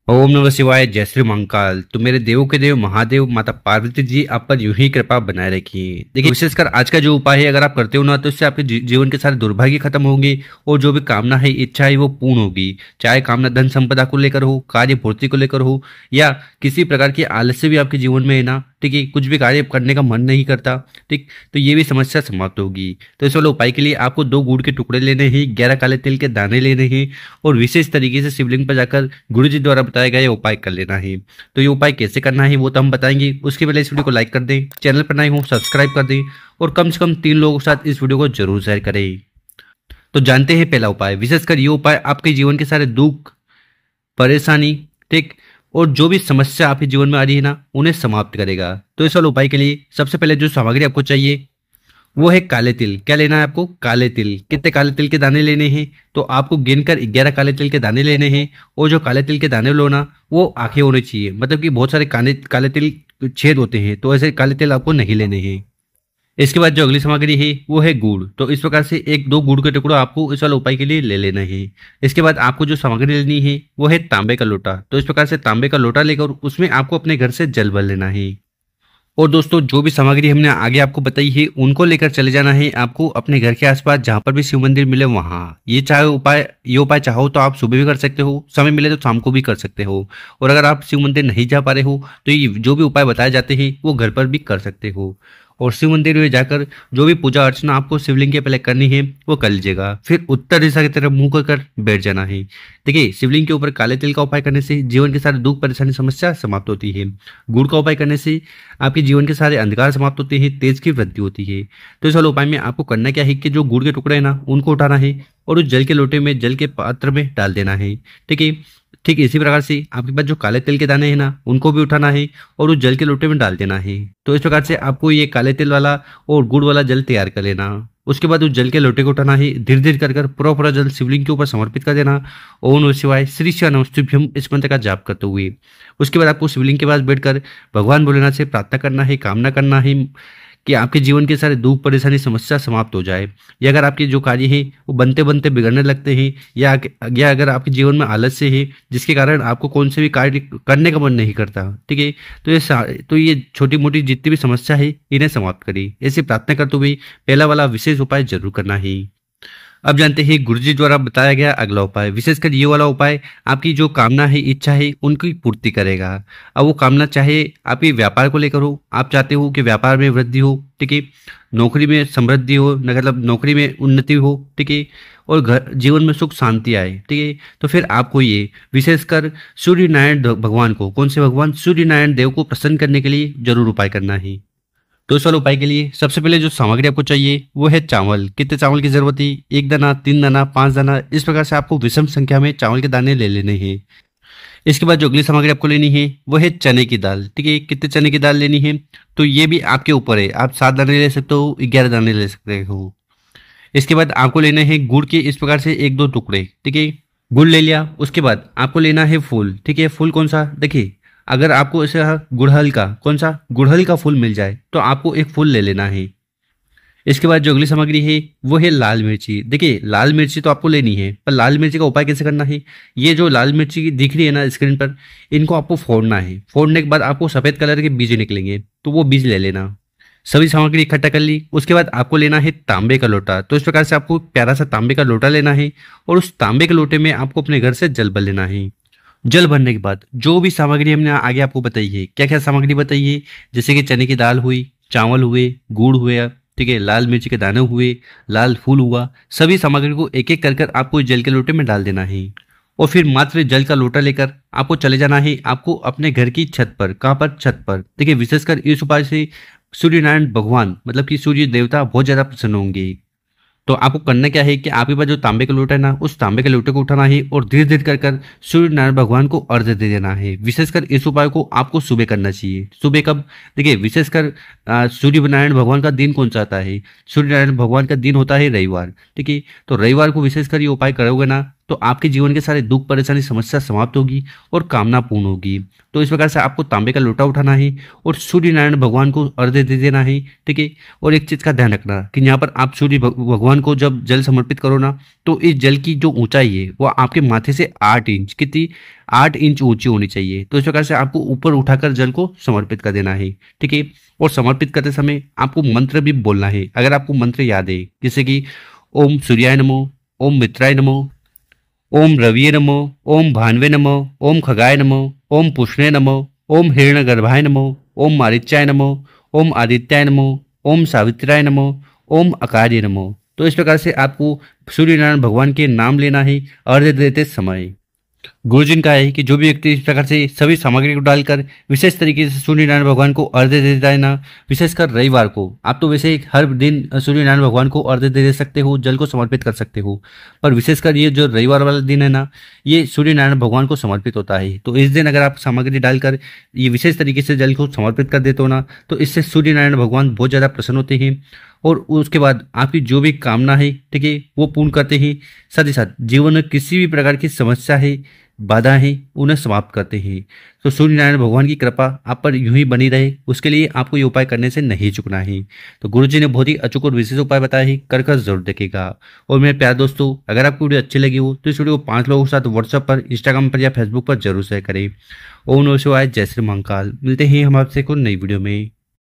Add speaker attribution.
Speaker 1: ओम नमः शिवाय। जय श्री महाकाल। तो मेरे देवों के देव महादेव माता पार्वती जी आप पर यूं ही कृपा बनाए रखिए। देखिए, विशेषकर आज का जो उपाय है अगर आप करते हो ना तो इससे आपके जीवन के सारे दुर्भाग्य खत्म होंगे और जो भी कामना है, इच्छा है वो पूर्ण होगी। चाहे कामना धन संपदा को लेकर हो, कार्य पूर्ति को लेकर हो, या किसी प्रकार की आलस्य भी आपके जीवन में है ना, ठीक है, कुछ भी कार्य करने का मन नहीं करता, ठीक, तो ये भी समस्या समाप्त होगी। तो इस वाले उपाय के लिए आपको 2 गुड़ के टुकड़े लेने हैं, 11 काले तिल के दाने लेने हैं और विशेष तरीके से शिवलिंग पर जाकर गुरु जी द्वारा बताया गया ये उपाय कर लेना है। तो ये उपाय कैसे करना है वो तो हम बताएंगे। उसके पहले इस वीडियो को लाइक कर दें, चैनल पर नए हो सब्सक्राइब कर दें और कम से कम 3 लोगों के साथ इस वीडियो को जरूर शेयर करें। तो जानते हैं पहला उपाय। विशेषकर ये उपाय आपके जीवन के सारे दुख, परेशानी, ठीक, और जो भी समस्या आपके जीवन में आ रही है ना उन्हें समाप्त करेगा। तो इस वाले उपाय के लिए सबसे पहले जो सामग्री आपको चाहिए वो है काले तिल। क्या लेना है आपको? काले तिल। कितने काले तिल के दाने लेने हैं? तो आपको गिनकर 11 काले तिल के दाने लेने हैं और जो काले तिल के दाने लो ना वो आंखें होने चाहिए, मतलब कि बहुत सारे काले तिल छेद होते हैं तो ऐसे काले तिल आपको नहीं लेने हैं। इसके बाद जो अगली सामग्री है वो है गुड़। तो इस प्रकार से 1-2 गुड़ के टुकड़े आपको इस वाले उपाय के लिए ले लेना है। इसके बाद आपको जो सामग्री लेनी है वो है तांबे का लोटा। तो इस प्रकार से तांबे का लोटा लेकर उसमें आपको अपने घर से जल भर लेना है। और दोस्तों, जो भी सामग्री हमने आगे आपको बताई है उनको लेकर चले जाना है आपको अपने घर के आसपास जहां पर भी शिव मंदिर मिले वहां। ये उपाय चाहो तो आप सुबह भी कर सकते हो, समय मिले तो शाम को भी कर सकते हो। और अगर आप शिव मंदिर नहीं जा पा रहे हो तो ये जो भी उपाय बताए जाते हैं वो घर पर भी कर सकते हो। और शिव मंदिर में जाकर जो भी पूजा अर्चना आपको शिवलिंग के पहले करनी है वो कर लीजिएगा। फिर उत्तर दिशा की तरफ मुंह कर बैठ जाना है। देखिए, शिवलिंग के ऊपर काले तिल का उपाय करने से जीवन के सारे दुख परेशानी समस्या समाप्त होती है। गुड़ का उपाय करने से आपके जीवन के सारे अंधकार समाप्त होते हैं, तेज की वृद्धि होती है। तो इस वाले उपाय में आपको करना क्या है कि जो गुड़ के टुकड़े है ना उनको उठाना है और उस जल के लोटे में, जल के पात्र में डाल देना है। ठीक है, ठीक इसी प्रकार से आपके पास जो काले तिल के दाने हैं ना उनको भी उठाना है और उस जल के लोटे में डाल देना है। तो इस प्रकार से आपको ये काले तिल वाला और गुड़ वाला जल तैयार कर लेना। उसके बाद उस जल के लोटे को उठाना है, धीरे धीरे कर पूरा जल शिवलिंग के ऊपर समर्पित कर देना। ओम नमः शिवाय, श्री शिव नमस्तुभ्यम इस मंत्र का जाप करते हुए उसके बाद आपको शिवलिंग के पास बैठकर भगवान भोलेनाथ से प्रार्थना करना है, कामना करना है कि आपके जीवन के सारे दुख परेशानी समस्या समाप्त हो जाए। या अगर आपके जो कार्य है वो बनते बनते बिगड़ने लगते हैं या अगर आपके जीवन में आलस्य है जिसके कारण आपको कौन से भी कार्य करने का मन नहीं करता, ठीक है, तो ये छोटी मोटी जितनी भी समस्या है इन्हें समाप्त करिए। ऐसी प्रार्थना करते हुए पहला वाला विशेष उपाय जरूर करना है। अब जानते हैं गुरुजी द्वारा बताया गया अगला उपाय। विशेषकर ये वाला उपाय आपकी जो कामना है, इच्छा है उनकी पूर्ति करेगा। अब वो कामना चाहे आपके व्यापार को लेकर हो, आप चाहते हो कि व्यापार में वृद्धि हो, ठीक है, नौकरी में समृद्धि हो, मतलब नौकरी में उन्नति हो, ठीक है, और घर जीवन में सुख शांति आए, ठीक है, तो फिर आपको ये विशेषकर सूर्य नारायण भगवान को, कौन से भगवान? सूर्य नारायण देव को प्रसन्न करने के लिए जरूर उपाय करना है। तो इस वाले उपाय के लिए सबसे पहले जो सामग्री आपको चाहिए वो है चावल। कितने चावल की जरूरत है? 1 दाना, 3 दाना, 5 दाना, इस प्रकार से आपको विषम संख्या में चावल के दाने ले लेने हैं। इसके बाद जो अगली सामग्री आपको लेनी है वो है चने की दाल। ठीक है, कितने चने की दाल लेनी है तो ये भी आपके ऊपर है। आप 7 दाने ले सकते हो, 11 दाने ले सकते हो। इसके बाद आपको लेने हैं गुड़ के इस प्रकार से 1-2 टुकड़े। ठीक है, गुड़ ले लिया। उसके बाद आपको लेना है फूल। ठीक है, फूल कौन सा? देखिए, अगर आपको ऐसे गुड़हल का, कौन सा? गुड़हल का फूल मिल जाए तो आपको एक फूल ले लेना है। इसके बाद जो अगली सामग्री है वो है लाल मिर्ची। देखिए, लाल मिर्ची तो आपको लेनी है, पर लाल मिर्ची का उपाय कैसे करना है? ये जो लाल मिर्ची दिख रही है ना स्क्रीन पर, इनको आपको फोड़ना है। फोड़ने के बाद आपको सफेद कलर के बीज निकलेंगे तो वो बीज ले लेना। सभी सामग्री इकट्ठा कर ली। उसके बाद आपको लेना है तांबे का लोटा। तो इस प्रकार से आपको प्यारा सा तांबे का लोटा लेना है और उस तांबे के लोटे में आपको अपने घर से जल भर लेना है। जल भरने के बाद जो भी सामग्री हमने आगे आपको बताई है, क्या क्या सामग्री बताई है, जैसे कि चने की दाल हुई, चावल हुए, गुड़ हुआ, ठीक है, लाल मिर्च के दाने हुए, लाल फूल हुआ, सभी सामग्री को एक एक कर आपको जल के लोटे में डाल देना है। और फिर मात्र जल का लोटा लेकर आपको चले जाना है आपको अपने घर की छत पर। कहाँ पर? छत पर। देखिए, विशेषकर इस उपाय से सूर्य नारायण भगवान, मतलब कि सूर्य देवता बहुत ज्यादा प्रसन्न होंगे। तो आपको करना क्या है कि आपके पास जो तांबे का लोटा है ना उस तांबे के लोटे को उठाना है और धीरे धीरे कर सूर्य नारायण भगवान को अर्घ्य दे देना है। विशेषकर इस उपाय को आपको सुबह करना चाहिए। सुबह कब? देखिए, विशेषकर सूर्य नारायण भगवान का दिन कौन सा आता है? सूर्य नारायण भगवान का दिन होता है रविवार। ठीक है, तो रविवार को विशेषकर ये उपाय करोगे ना तो आपके जीवन के सारे दुख परेशानी समस्या समाप्त होगी और कामना पूर्ण होगी। तो इस प्रकार से आपको तांबे का लोटा उठाना है और सूर्य नारायण भगवान को अर्घ्य दे देना है, ठीक है। और एक चीज का ध्यान रखना कि यहाँ पर आप सूर्य भगवान को जब जल समर्पित करो ना, तो इस जल की जो ऊंचाई है वो आपके माथे से 8 इंच, कितनी 8 इंच ऊंची होनी चाहिए। तो इस प्रकार से आपको ऊपर उठाकर जल को समर्पित कर देना है, ठीक है। और समर्पित करते समय आपको मंत्र भी बोलना है, अगर आपको मंत्र याद है, जैसे कि ओम सूर्याय नमो, ओम मित्राय नमो, ओम रविये नमो, ओम भानवे नमो, ओम खगाय नमो, ओम पुष्णे नमो, ओम हिरण्यगर्भाय नमो, ओम मारीच्याय नमो, ओम आदित्याय नमो, ओम सावित्राय नमो, ओम अकार्य नमो। तो इस प्रकार से आपको सूर्य नारायण भगवान के नाम लेना है अर्घ्य देते समय। गुरुजी ने कहा है कि जो भी व्यक्ति इस प्रकार से सभी सामग्री को डालकर विशेष तरीके से सूर्य नारायण भगवान को अर्घ्य देता है ना, विशेषकर रविवार को, आप तो वैसे हर दिन सूर्य नारायण भगवान को अर्घ्य दे सकते हो, जल को समर्पित कर सकते हो, पर विशेषकर ये जो रविवार वाला दिन है ना, ये सूर्य नारायण भगवान को समर्पित होता है। तो इस दिन अगर आप सामग्री डालकर ये विशेष तरीके से जल को समर्पित कर देते हो ना, तो इससे सूर्य नारायण भगवान बहुत ज़्यादा प्रसन्न होते हैं और उसके बाद आपकी जो भी कामना है, ठीक है, वो पूर्ण करते हैं। साथ ही साथ जीवन में किसी भी प्रकार की समस्या है, बाधा है, उन्हें समाप्त करते हैं। तो सूर्य नारायण भगवान की कृपा आप पर यूं ही बनी रहे, उसके लिए आपको ये उपाय करने से नहीं चुकना है। तो गुरुजी ने बहुत ही अचूक और विशेष उपाय बताया है, कर जरूर देखेगा। और मेरे प्यारे दोस्तों, अगर आपको वीडियो अच्छी लगी हो तो इस वीडियो को 5 लोगों के साथ व्हाट्सएप पर, इंस्टाग्राम पर या फेसबुक पर जरूर शेयर करें। ओम नमः शिवाय, जय श्री महाकाल। मिलते हैं हम आपसे कोई नई वीडियो में।